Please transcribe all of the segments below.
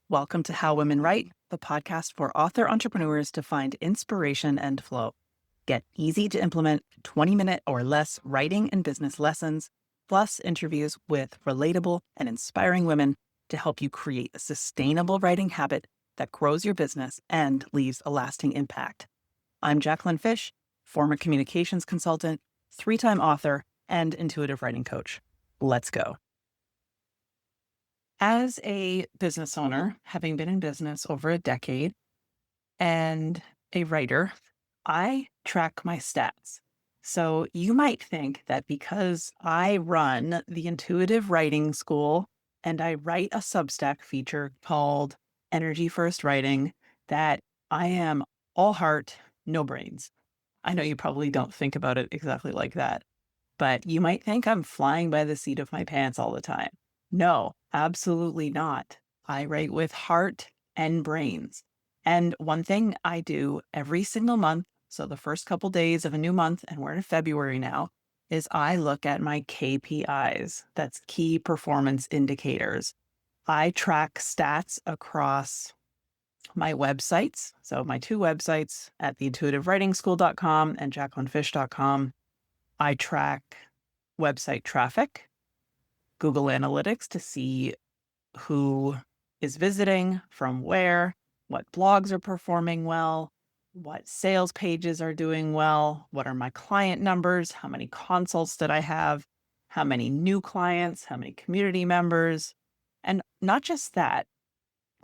Welcome to How Women Write, the podcast for author entrepreneurs to find inspiration and flow. Get easy to implement 20-minute or less writing and business lessons, plus interviews with relatable and inspiring women to help you create a sustainable writing habit that grows your business and leaves a lasting impact. I'm Jacqueline Fish, former communications consultant, 3-time author, and intuitive writing coach. Let's go. As a business owner, having been in business over a decade and a writer, I track my stats. So you might think that because I run the intuitive writing school and I write a Substack feature called Energy First Writing, that I am all heart, no brains. I know you probably don't think about it exactly like that, but you might think I'm flying by the seat of my pants all the time. No, absolutely not. I write with heart and brains. And one thing I do every single month, so the first couple days of a new month, and we're in February now, is I look at my KPIs. That's key performance indicators. I track stats across my websites. So my two websites at theintuitivewritingschool.com and jacquelinefish.com. I track website traffic, Google Analytics to see who is visiting, from where, what blogs are performing well, what sales pages are doing well, what are my client numbers, how many consults did I have, how many new clients, how many community members. And not just that,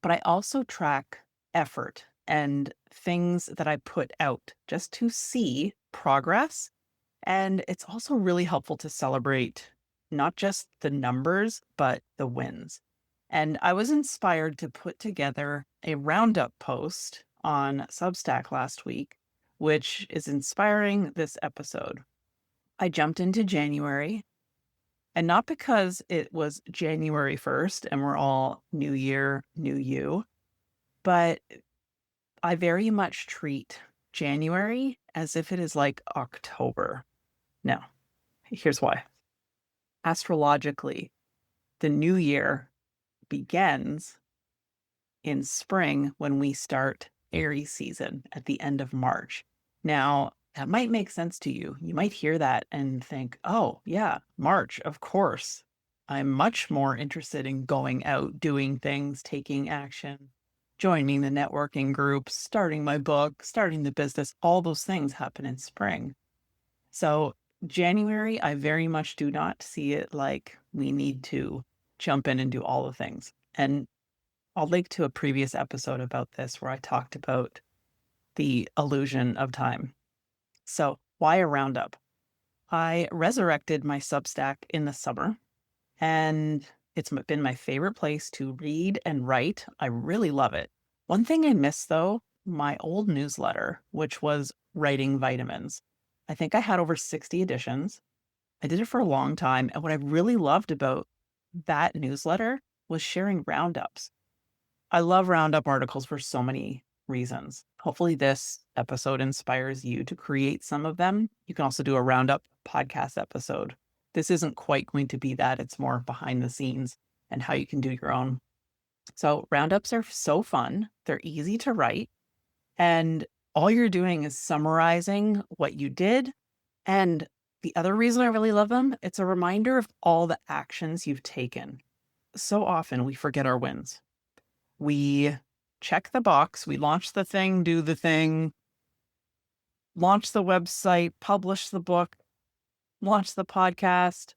but I also track effort and things that I put out just to see progress. And it's also really helpful to celebrate not just the numbers, but the wins. And I was inspired to put together a Roundup post on Substack last week, which is inspiring this episode. I jumped into January, and not because it was January 1st and we're all new year, new you, but I very much treat January as if it is like October. Now, here's why. Astrologically, the new year begins in spring when we start Aries season at the end of March. Now, that might make sense to you. You might hear that and think, oh, yeah, March, of course. I'm much more interested in going out, doing things, taking action, joining the networking groups, starting my book, starting the business. All those things happen in spring. So January, I very much do not see it like we need to jump in and do all the things. And I'll link to a previous episode about this where I talked about the illusion of time. So why a roundup? I resurrected my Substack in the summer, and it's been my favorite place to read and write. I really love it. One thing I miss, though, my old newsletter, which was Writing Vitamins. I think I had over 60 editions. I did it for a long time. And what I really loved about that newsletter was sharing roundups. I love roundup articles for so many reasons. Hopefully, this episode inspires you to create some of them. You can also do a roundup podcast episode. This isn't quite going to be that. It's more behind the scenes and how you can do your own. So roundups are so fun. They're easy to write. And all you're doing is summarizing what you did. And the other reason I really love them, it's a reminder of all the actions you've taken. So often we forget our wins. We check the box, we launch the thing, do the thing, launch the website, publish the book, launch the podcast,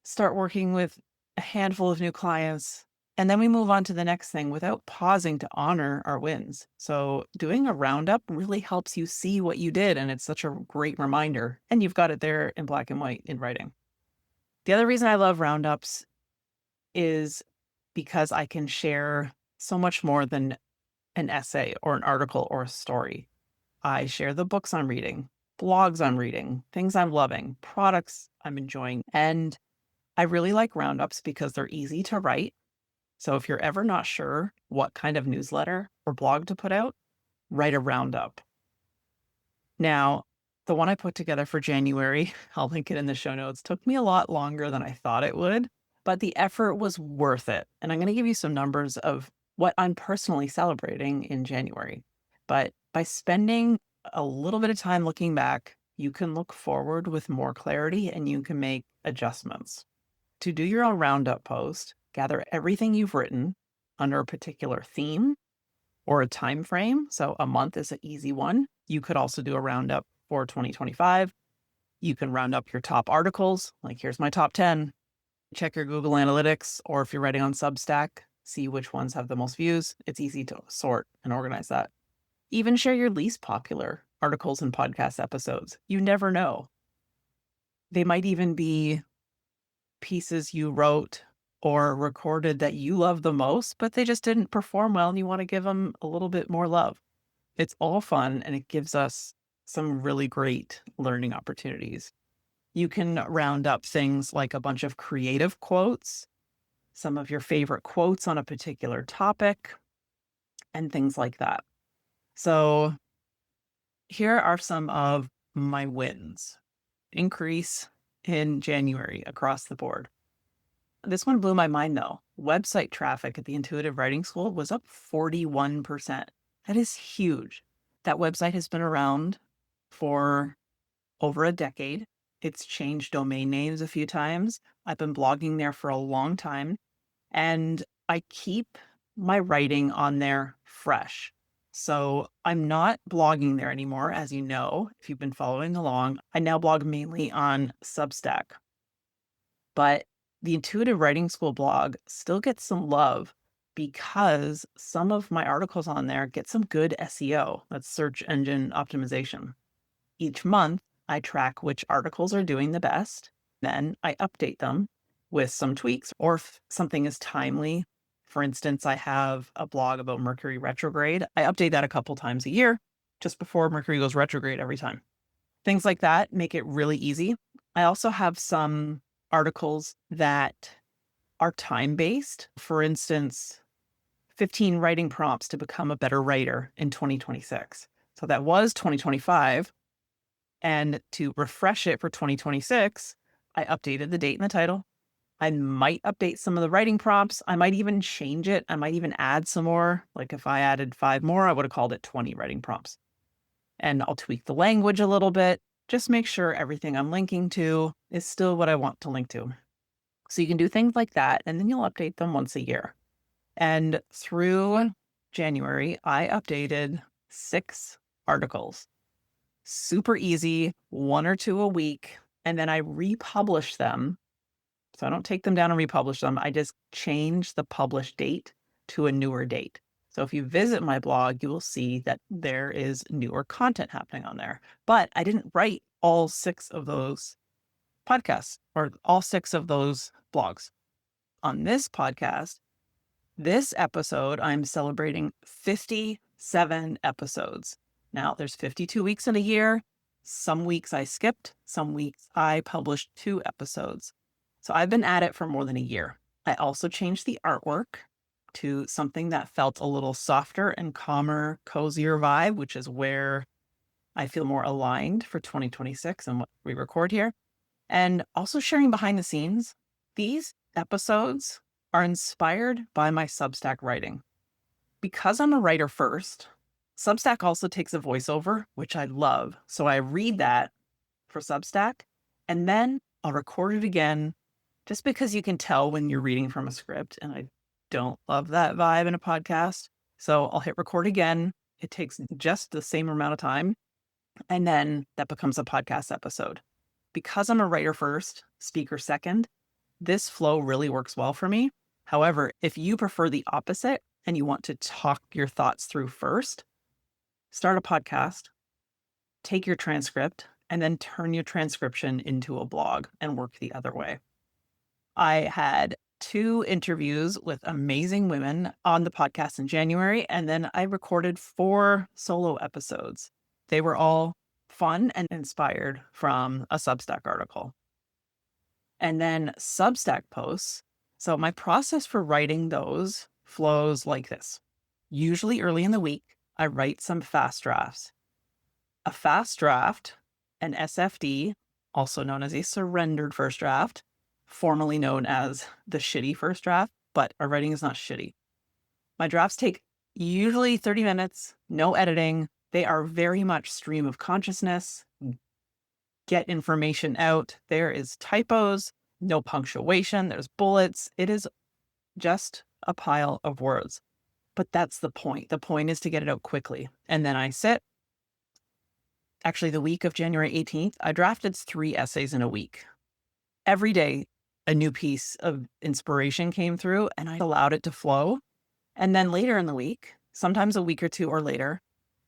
start working with a handful of new clients, and then we move on to the next thing without pausing to honor our wins. So doing a roundup really helps you see what you did, and it's such a great reminder. And you've got it there in black and white in writing. The other reason I love roundups is because I can share so much more than an essay or an article or a story. I share the books I'm reading, blogs I'm reading, things I'm loving, products I'm enjoying. And I really like roundups because they're easy to write. So if you're ever not sure what kind of newsletter or blog to put out, write a roundup. Now, the one I put together for January, I'll link it in the show notes, took me a lot longer than I thought it would, but the effort was worth it. And I'm going to give you some numbers of what I'm personally celebrating in January. But by spending a little bit of time looking back, you can look forward with more clarity and you can make adjustments. To do your own roundup post, gather everything you've written under a particular theme or a time frame. So a month is an easy one. You could also do a roundup for 2025. You can round up your top articles, like here's my top 10. Check your Google Analytics, or if you're writing on Substack, see which ones have the most views. It's easy to sort and organize that. Even share your least popular articles and podcast episodes. You never know. They might even be pieces you wrote or recorded that you love the most, but they just didn't perform well and you want to give them a little bit more love. It's all fun and it gives us some really great learning opportunities. You can round up things like a bunch of creative quotes, some of your favorite quotes on a particular topic, and things like that. So here are some of my wins. Increase in January across the board. This one blew my mind though. Website traffic at the Intuitive Writing School was up 41%. That is huge. That website has been around for over a decade. It's changed domain names a few times. I've been blogging there for a long time, and I keep my writing on there fresh. So I'm not blogging there anymore, as you know, if you've been following along. I now blog mainly on Substack. But the Intuitive Writing School blog still gets some love because some of my articles on there get some good SEO, that's search engine optimization. Each month, I track which articles are doing the best. Then I update them with some tweaks, or if something is timely. For instance, I have a blog about Mercury retrograde. I update that a couple times a year, just before Mercury goes retrograde every time. Things like that make it really easy. I also have some articles that are time-based. For instance, 15 writing prompts to become a better writer in 2026. So that was 2025. And to refresh it for 2026, I updated the date and the title. I might update some of the writing prompts. I might even change it. I might even add some more. Like if I added 5 more, I would have called it 20 writing prompts. And I'll tweak the language a little bit. Just make sure everything I'm linking to is still what I want to link to. So you can do things like that, and then you'll update them once a year. And through January, I updated 6 articles. Super easy, 1 or 2 a week, and then I republish them. So I don't take them down and republish them. I just change the publish date to a newer date. So if you visit my blog, you will see that there is newer content happening on there. But I didn't write all 6 of those podcasts or all 6 of those blogs. On this podcast, this episode, I'm celebrating 57 episodes. Now, there's 52 weeks in a year. Some weeks I skipped, some weeks I published 2 episodes. So I've been at it for more than a year. I also changed the artwork to something that felt a little softer and calmer, cozier vibe, which is where I feel more aligned for 2026 and what we record here. And also sharing behind the scenes. These episodes are inspired by my Substack writing. Because I'm a writer first, Substack also takes a voiceover, which I love. So I read that for Substack, and then I'll record it again, just because you can tell when you're reading from a script, and I don't love that vibe in a podcast. So I'll hit record again. It takes just the same amount of time, and then that becomes a podcast episode. Because I'm a writer first, speaker second, this flow really works well for me. However, if you prefer the opposite and you want to talk your thoughts through first, start a podcast, take your transcript, and then turn your transcription into a blog and work the other way. I had 2 interviews with amazing women on the podcast in January, and then I recorded 4 solo episodes. They were all fun and inspired from a Substack article. And then Substack posts. So my process for writing those flows like this. Usually early in the week, I write some fast drafts. A fast draft, an SFD, also known as a surrendered first draft, formerly known as the shitty first draft, but our writing is not shitty. My drafts take usually 30 minutes, no editing. They are very much stream of consciousness, get information out. There is typos, no punctuation, there's bullets. It is just a pile of words. But that's the point. The point is to get it out quickly. And then I sit. Actually, the week of January 18th, I drafted 3 essays in a week. Every day, a new piece of inspiration came through and I allowed it to flow. And then later in the week, sometimes a week or two or later,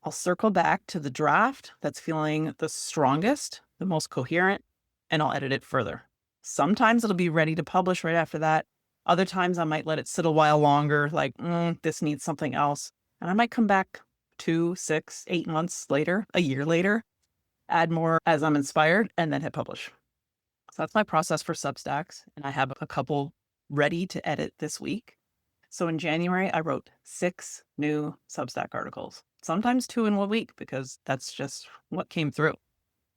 I'll circle back to the draft that's feeling the strongest, the most coherent, and I'll edit it further. Sometimes it'll be ready to publish right after that. Other times I might let it sit a while longer, like, this needs something else. And I might come back 2, 6, 8 months later, a year later, add more as I'm inspired, and then hit publish. So that's my process for Substacks. And I have a couple ready to edit this week. So in January, I wrote 6 new Substack articles, sometimes 2 in 1 week, because that's just what came through.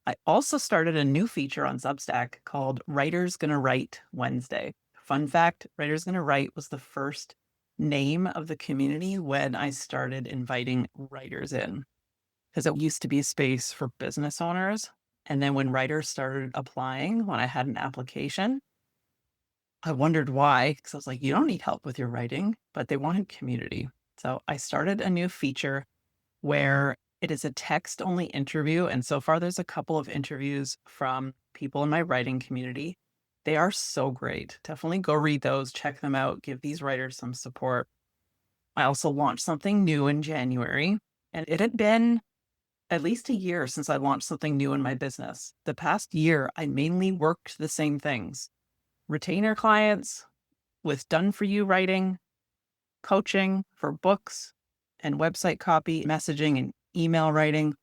I also started a new feature on Substack called Writer's Gonna Write Wednesday. Fun fact, Writer's Gonna Write was the first name of the community when I started inviting writers in, because it used to be a space for business owners. And then when writers started applying, when I had an application, I wondered why, because I was like, you don't need help with your writing, but they wanted community. So I started a new feature where it is a text-only interview. And so far, there's a couple of interviews from people in my writing community. They are so great. Definitely go read those, check them out, give these writers some support. I also launched something new in January, and it had been at least a year since I launched something new in my business. The past year, I mainly worked the same things: retainer clients with done-for-you writing, coaching for books and website copy, messaging and email writing.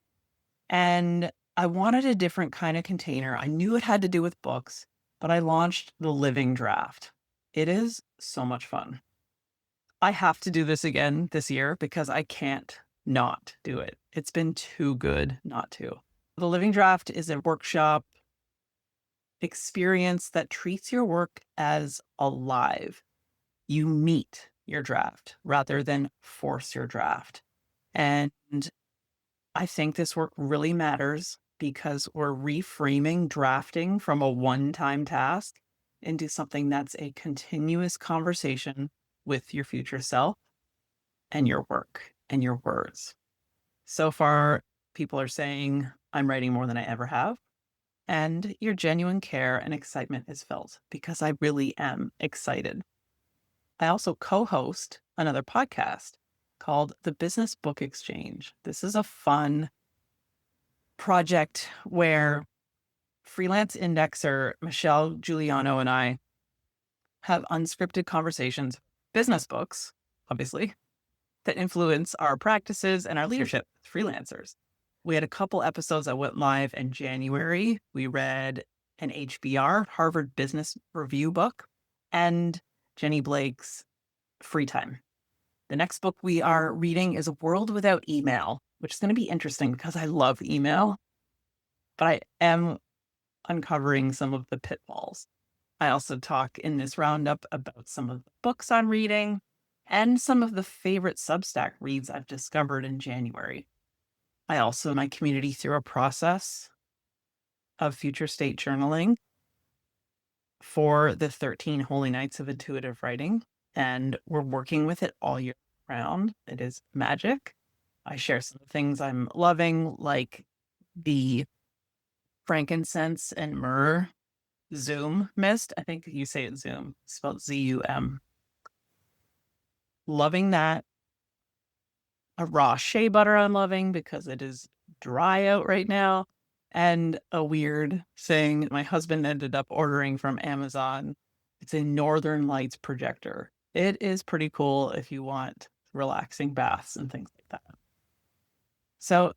And I wanted a different kind of container. I knew it had to do with books, but I launched the Living Draft. It is so much fun. I have to do this again this year because I can't not do it. It's been too good not to. The Living Draft is a workshop experience that treats your work as alive. You meet your draft rather than force your draft. And I think this work really matters because we're reframing drafting from a one-time task into something that's a continuous conversation with your future self and your work and your words. So far, people are saying I'm writing more than I ever have. And your genuine care and excitement is felt because I really am excited. I also co-host another podcast called The Business Book Exchange. This is a fun project where freelance indexer Michelle Giuliano and I have unscripted conversations, business books, obviously, that influence our practices and our leadership as freelancers. We had a couple episodes that went live in January. We read an HBR, Harvard Business Review book, and Jenny Blake's Free Time. The next book we are reading is A World Without Email, which is going to be interesting because I love email, but I am uncovering some of the pitfalls. I also talk in this roundup about some of the books I'm reading and some of the favorite Substack reads I've discovered in January. I also, my community through a process of future state journaling for the 13 Holy Nights of Intuitive Writing, and we're working with it all year round. It is magic. I share some things I'm loving, like the frankincense and myrrh Zoom mist. I think you say it Zoom, spelled Z-U-M. Loving that. A raw shea butter I'm loving because it is dry out right now. And a weird thing my husband ended up ordering from Amazon. It's a Northern Lights projector. It is pretty cool if you want relaxing baths and things like that. So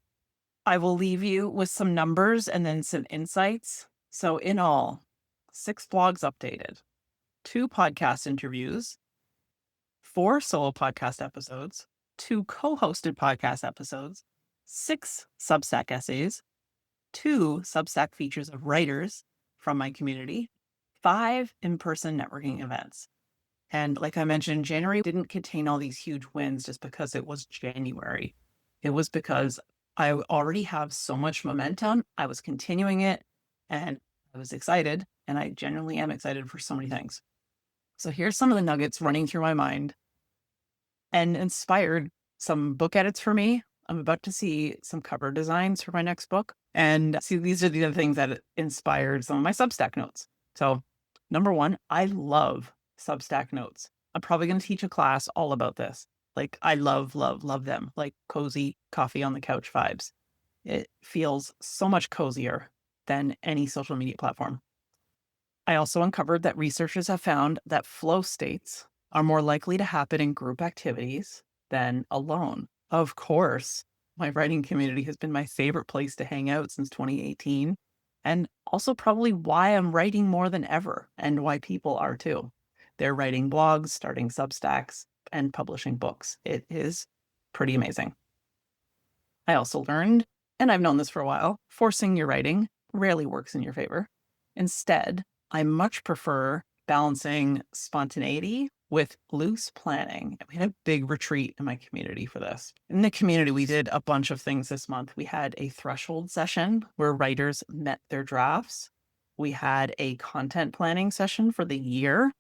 I will leave you with some numbers and then some insights. So in all, 6 blogs updated, 2 podcast interviews, 4 solo podcast episodes, 2 co-hosted podcast episodes, 6 Substack essays, 2 Substack features of writers from my community, 5 in-person networking events. And like I mentioned, January didn't contain all these huge wins just because it was January. It was because I already have so much momentum. I was continuing it and I was excited. And I genuinely am excited for so many things. So here's some of the nuggets running through my mind and inspired some book edits for me. I'm about to see some cover designs for my next book. And see, these are the other things that inspired some of my Substack notes. So, number one, I love Substack notes. I'm probably going to teach a class all about this. Like, I love, love, love them. Like cozy coffee on the couch vibes. It feels so much cozier than any social media platform. I also uncovered that researchers have found that flow states are more likely to happen in group activities than alone. Of course, my writing community has been my favorite place to hang out since 2018, and also probably why I'm writing more than ever and why people are too. They're writing blogs, starting Substacks, and publishing books. It is pretty amazing. I also learned, and I've known this for a while, forcing your writing rarely works in your favor. Instead, I much prefer balancing spontaneity with loose planning. We had a big retreat in my community for this. In the community, we did a bunch of things this month. We had a threshold session where writers met their drafts. We had a content planning session for the year.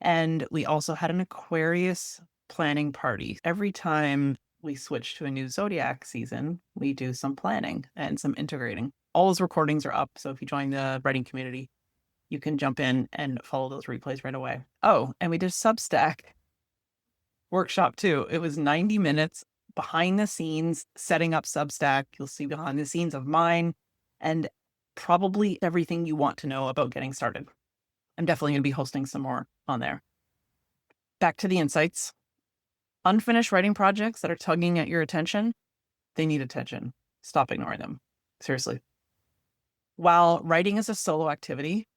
And we also had an Aquarius planning party. Every time we switch to a new zodiac season, we do some planning and some integrating. All those recordings are up. So if you join the writing community, you can jump in and follow those replays right away. Oh, and we did Substack workshop too. It was 90 minutes behind the scenes, setting up Substack. You'll see behind the scenes of mine and probably everything you want to know about getting started. I'm definitely going to be hosting some more on there. Back to the insights. Unfinished writing projects that are tugging at your attention, they need attention. Stop ignoring them. Seriously. While writing is a solo activity,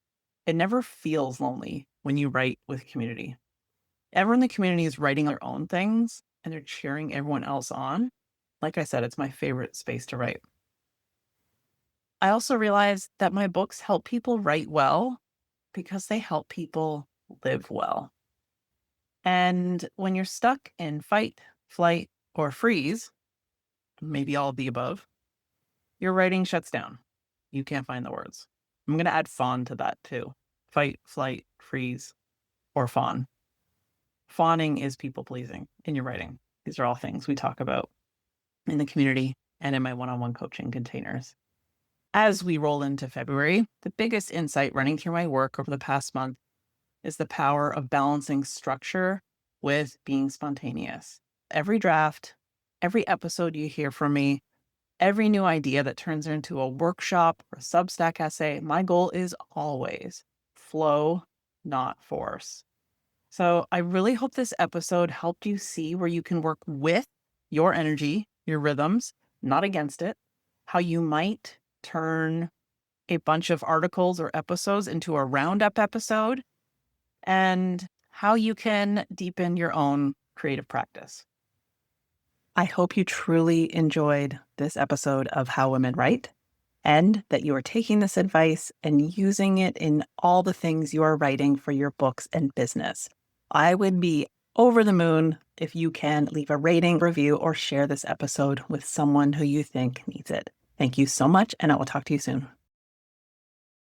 it never feels lonely when you write with community. Everyone in the community is writing their own things and they're cheering everyone else on. Like I said, it's my favorite space to write. I also realized that my books help people write well because they help people live well. And when you're stuck in fight, flight, or freeze, maybe all of the above, your writing shuts down. You can't find the words. I'm going to add fawn to that too. Fight, flight, freeze, or fawn. Fawning is people pleasing in your writing. These are all things we talk about in the community and in my one-on-one coaching containers. As we roll into February, the biggest insight running through my work over the past month is the power of balancing structure with being spontaneous. Every draft, every episode you hear from me, every new idea that turns into a workshop or a Substack essay, my goal is always flow, not force. So I really hope this episode helped you see where you can work with your energy, your rhythms, not against it, how you might turn a bunch of articles or episodes into a Roundup episode, and how you can deepen your own creative practice. I hope you truly enjoyed this episode of How Women Write, and that you are taking this advice and using it in all the things you are writing for your books and business. I would be over the moon if you can leave a rating, review, or share this episode with someone who you think needs it. Thank you so much, and I will talk to you soon.